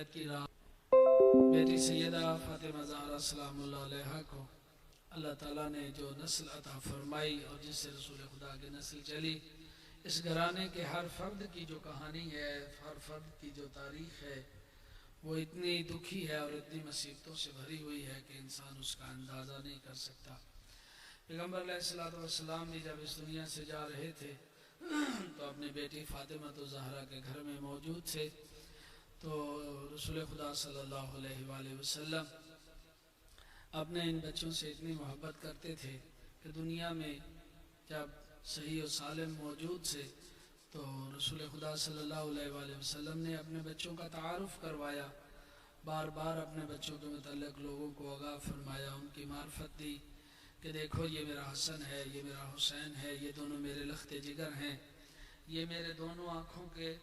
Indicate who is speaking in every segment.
Speaker 1: بیت کی راہ بیٹی سیدہ فاطمہ زہرا سلام اللہ علیہا کو اللہ تعالیٰ نے جو نسل عطا فرمائی اور جس سے رسول خدا کی نسل چلی، اس گھرانے کے ہر فرد کی جو کہانی ہے، ہر فرد کی جو تاریخ ہے، وہ اتنی دکھی ہے اور اتنی مصیبتوں سے بھری ہوئی ہے کہ انسان اس کا اندازہ نہیں کر سکتا۔ پیغمبر علیہ السلام بھی جب اس دنیا سے جا رہے تھے تو اپنی بیٹی فاطمہ زہرا کے گھر میں موجود تھے، تو رسول خدا صلی اللہ علیہ وآلہ وسلم اپنے ان بچوں سے اتنی محبت کرتے تھے کہ دنیا میں جب صحیح و سالم موجود سے تو رسول خدا صلی اللہ علیہ وآلہ وسلم نے اپنے بچوں کا تعارف کروایا، بار بار اپنے بچوں کے متعلق لوگوں کو آگاہ فرمایا، ان کی معرفت دی کہ دیکھو یہ میرا حسن ہے، یہ میرا حسین ہے، یہ دونوں میرے لخت جگر ہیں، یہ میرے دونوں آنکھوں کے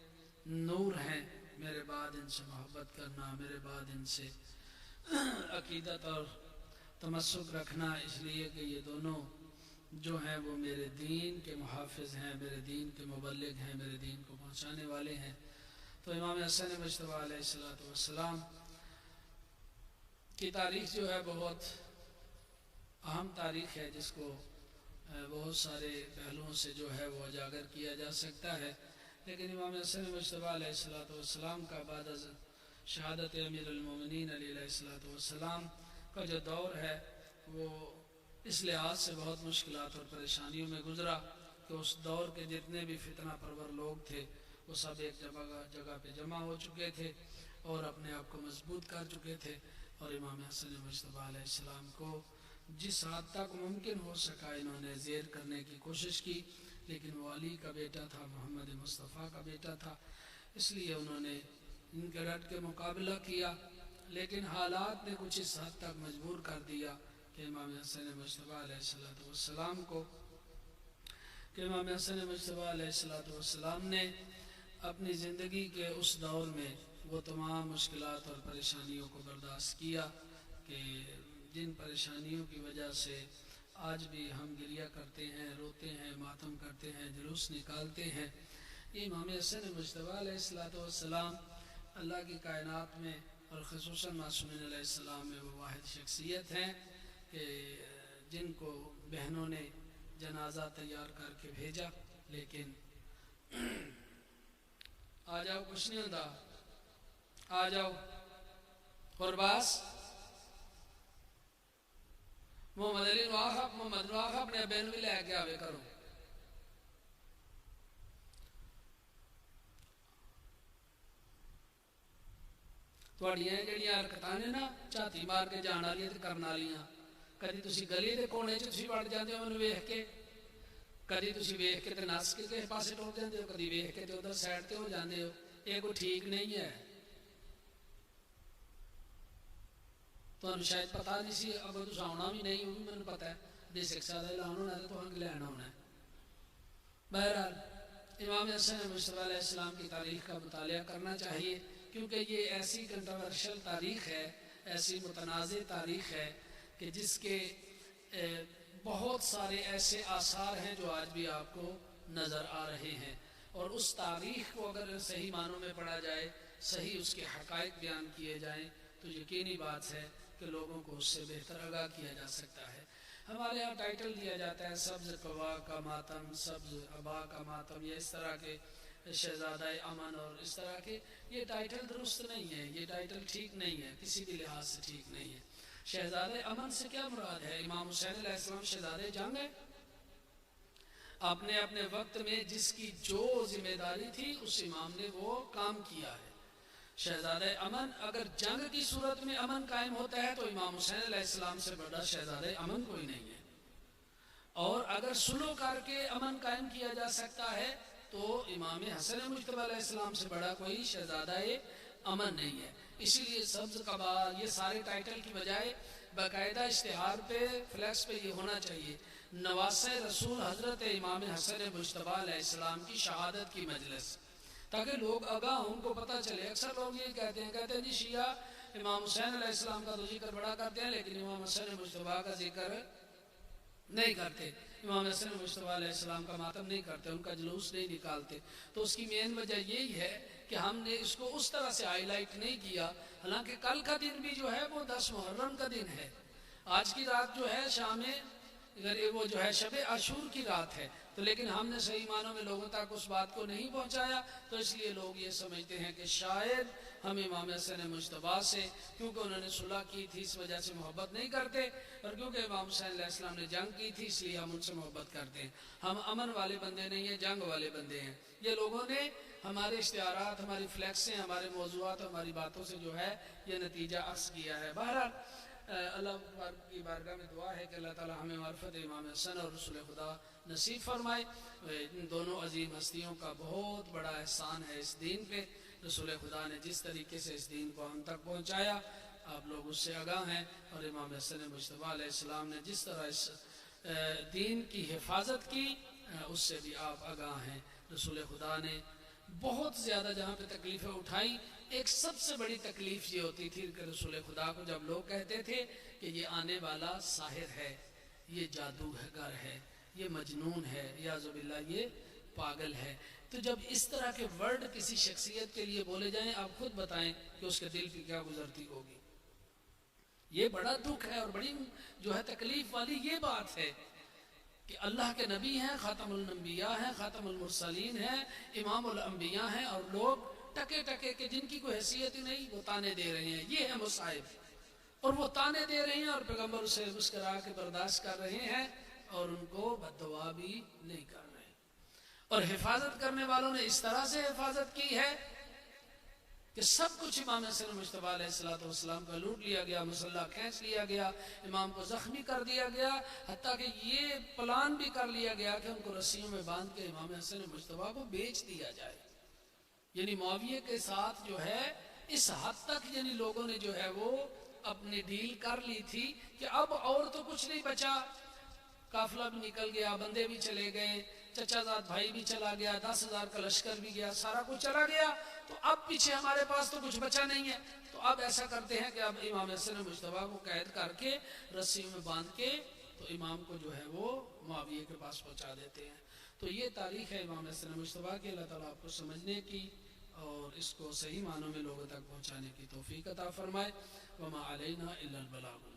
Speaker 1: نور ہیں، میرے بعد ان سے محبت کرنا، میرے بعد ان سے عقیدت اور تمسک رکھنا، اس لیے کہ یہ دونوں جو ہیں وہ میرے دین کے محافظ ہیں، میرے دین کے مبلغ ہیں، میرے دین کو پہنچانے والے ہیں۔ تو امام حسن مجتبیٰ علیہ السلام کی تاریخ جو ہے بہت اہم تاریخ ہے، جس کو بہت سارے پہلوؤں سے جو ہے وہ اجاگر کیا جا سکتا ہے، لیکن امام حسن مجتبیٰ علیہ السلام کا بعد از شہادت امیر المومنین علیہ السلام کا جو دور ہے وہ اس لحاظ سے بہت مشکلات اور پریشانیوں میں گزرا کہ اس دور کے جتنے بھی فتنہ پرور لوگ تھے وہ سب ایک جگہ پہ جمع ہو چکے تھے اور اپنے آپ کو مضبوط کر چکے تھے، اور امام حسن مجتبیٰ علیہ السلام کو جس حد تک ممکن ہو سکا انہوں نے زیر کرنے کی کوشش کی، لیکن وہ علی کا بیٹا تھا، محمد مصطفیٰ کا بیٹا تھا، اس لیے انہوں نے ان کے ڈٹ کے مقابلہ کیا، لیکن حالات نے کچھ اس حد تک مجبور کر دیا کہ امام حسن مجتبیٰ علیہ السلام نے اپنی زندگی کے اس دور میں وہ تمام مشکلات اور پریشانیوں کو برداشت کیا کہ جن پریشانیوں کی وجہ سے آج بھی ہم گریہ کرتے ہیں، روتے ہیں، ماتم کرتے ہیں، جلوس نکالتے ہیں۔ یہ امام حسن مجتبیٰ علیہ السلام اللہ کی کائنات میں اور خصوصاً معصومین علیہ السلام میں وہ واحد شخصیت ہیں کہ جن کو بہنوں نے جنازہ تیار کر کے بھیجا، لیکن آ جاؤ کچھ نہیں ہوتا، آ جاؤ اور بس محمد علی نواخ اپنے بہن بھی لے کے آوے کرو۔ تھوڑیاں جڑیاں حرکتاں نے نا چھاتی مار کے جان والیاں تے کرن والیاں، کدی تسی گلی دے کونے چ تسی وڑ جاندے ہو مینوں ویکھ کے، کدی تسی ویکھ کے تے نس کے کسے پاسے ٹر جاندے ہو، کدی ویکھ کے تے ادھر سائڈ تے ہو جاندے ہو، یہ کوئی ٹھیک نہیں ہے۔ تمہیں شاید پتہ نہیں سی، اب تساں آنا بھی نہیں، وہ بھی مینوں پتہ ہے، جے سکسا دا اعلان ہونا ہے تو تہاں لین آنا ہے۔ بہرحال امام حسن مجتبیٰ علیہ السلام کی تاریخ کا مطالعہ کرنا چاہیے، کیونکہ یہ ایسی کنٹروورشل تاریخ ہے، ایسی متنازع تاریخ ہے کہ جس کے بہت سارے ایسے آثار ہیں جو آج بھی آپ کو نظر آ رہے ہیں، اور اس تاریخ کو اگر صحیح معنوں میں پڑھا جائے، صحیح اس کے حقائق بیان کیے جائیں تو یقینی بات ہے کہ لوگوں کو اس سے بہتر آگاہ کیا جا سکتا ہے۔ ہمارے یہاں ٹائٹل دیا جاتا ہے سبز قبا کا ماتم، سبز ابا کا ماتم، یا اس طرح کے شہزادہ امن اور اس طرح کے، یہ ٹائٹل درست نہیں ہے، یہ ٹائٹل ٹھیک نہیں ہے، کسی بھی لحاظ سے ٹھیک نہیں ہے۔ شہزادہ امن سے کیا مراد ہے؟ امام حسین علیہ السلام شہزادہ جنگ ہے؟ آپ نے اپنے وقت میں جس کی جو ذمہ داری تھی اس امام نے وہ کام کیا ہے۔ شہزادہ امن اگر جنگ کی صورت میں امن قائم ہوتا ہے تو امام حسین علیہ السلام سے بڑا شہزادہ امن کوئی نہیں ہے، اور اگر سلو کر کے امن قائم کیا جا سکتا ہے تو امام حسن مجتبیٰ علیہ السلام سے بڑا کوئی شہزادہ امن نہیں ہے۔ اسی لیے سبز قبا یہ سارے ٹائٹل کی بجائے باقاعدہ اشتہار پہ فلیکس پہ یہ ہونا چاہیے نواسہ رسول حضرت امام حسن مجتبیٰ علیہ السلام کی شہادت کی مجلس، تاکہ لوگ آگاہ ہوں، ان کو پتہ چلے۔ اکثر لوگ یہ کہتے ہیں جی شیعہ امام حسین علیہ السلام کا تو ذکر بڑا کرتے ہیں لیکن امام حسن مجتبیٰ کا ذکر نہیں کرتے، امام حسن مجتبیٰ علیہ السلام کا ماتم نہیں کرتے، ان کا جلوس نہیں نکالتے۔ تو اس کی مین وجہ یہی ہے کہ ہم نے اس کو اس طرح سے ہائی لائٹ نہیں کیا، حالانکہ کل کا دن بھی جو ہے وہ 10 محرم کا دن ہے، آج کی رات جو ہے شام وہ جو ہے شب عاشور کی رات ہے، تو لیکن ہم نے صحیح معنوں میں لوگوں تک اس بات کو نہیں پہنچایا، تو اس لیے لوگ یہ سمجھتے ہیں کہ شاید ہم امام حسن مجتبیٰ سے، کیونکہ انہوں نے صلح کی تھی اس وجہ سے محبت نہیں کرتے، اور کیونکہ امام حسین علیہ السلام نے جنگ کی تھی اس لیے ہم ان سے محبت کرتے ہیں۔ ہم امن والے بندے نہیں ہیں، جنگ والے بندے ہیں۔ یہ لوگوں نے ہمارے اشتہارات، ہماری فلیکسیں، ہمارے موضوعات، ہماری باتوں سے جو ہے یہ نتیجہ اخذ کیا ہے۔ بہرحال اللہ کی بارگاہ میں دعا ہے کہ اللہ تعالی ہمیں معرفت امام حسن اور رسول خدا نصیب فرمائے۔ ان دونوں عظیم ہستیوں کا بہت بڑا احسان ہے اس دین پہ، رسول خدا نے جس طریقے سے اس دین کو ہم تک پہنچایا آپ لوگ اس سے آگاہ ہیں، اور امام حسن مجتبیٰ علیہ السلام نے جس طرح اس دین کی حفاظت کی اس سے بھی آپ آگاہ ہیں۔ رسول خدا نے بہت زیادہ جہاں پہ تکلیفیں اٹھائیں، ایک سب سے بڑی تکلیف یہ ہوتی تھی کہ رسول خدا کو جب لوگ کہتے تھے کہ یہ آنے والا ساحر ہے، یہ جادوگر ہے، یہ مجنون ہے، یعوذ باللہ یہ پاگل ہے، تو جب اس طرح کے ورڈ کسی شخصیت کے لیے بولے جائیں آپ خود بتائیں کہ اس کے دل پہ کیا گزرتی ہوگی۔ یہ بڑا دکھ ہے اور بڑی جو ہے تکلیف والی یہ بات ہے کہ اللہ کے نبی ہیں، خاتم الانبیاء ہیں، خاتم المرسلین ہیں، امام الانبیاء ہیں، اور لوگ ٹکے ٹکے کے جن کی کوئی حیثیت ہی نہیں وہ تانے دے رہے ہیں۔ یہ ہے مصائب، اور وہ تانے دے رہے ہیں اور پیغمبر اسے مسکرا کے برداشت کر رہے ہیں اور ان کو بد دعا بھی نہیں کر رہے، اور حفاظت کرنے والوں نے اس طرح سے حفاظت کی ہے کہ سب کچھ امام حسن مجتبیٰ علیہ السلام کا لوٹ لیا گیا، مسلح کھینچ لیا گیا، امام کو زخمی کر دیا گیا، حتیٰ کہ یہ پلان بھی کر لیا گیا کہ ان کو رسیوں میں باندھ کے امام حسن مجتبیٰ کو بیچ دیا جائے۔ یعنی معاویہ کے ساتھ جو ہے اس حد تک یعنی لوگوں نے جو ہے وہ اپنی ڈیل کر لی تھی کہ اب اور تو کچھ نہیں بچا، قافلہ بھی نکل گیا، بندے بھی چلے گئے، چچا زاد بھائی بھی چلا گیا، 10,000 کا لشکر بھی گیا، سارا کچھ چلا گیا، تو اب پیچھے ہمارے پاس تو کچھ بچا نہیں ہے، تو اب ایسا کرتے ہیں کہ اب امام حسن مجتبیٰ کو قید کر کے رسی میں باندھ کے تو امام کو جو ہے وہ معاویہ کے پاس پہنچا دیتے ہیں۔ تو یہ تاریخ ہے امام حسن مجتبیٰ کی، اللہ تعالیٰ آپ کو سمجھنے کی اور اس کو صحیح معنوں میں لوگوں تک پہنچانے کی توفیق عطا فرمائے۔ وما علینا الا البلاغ۔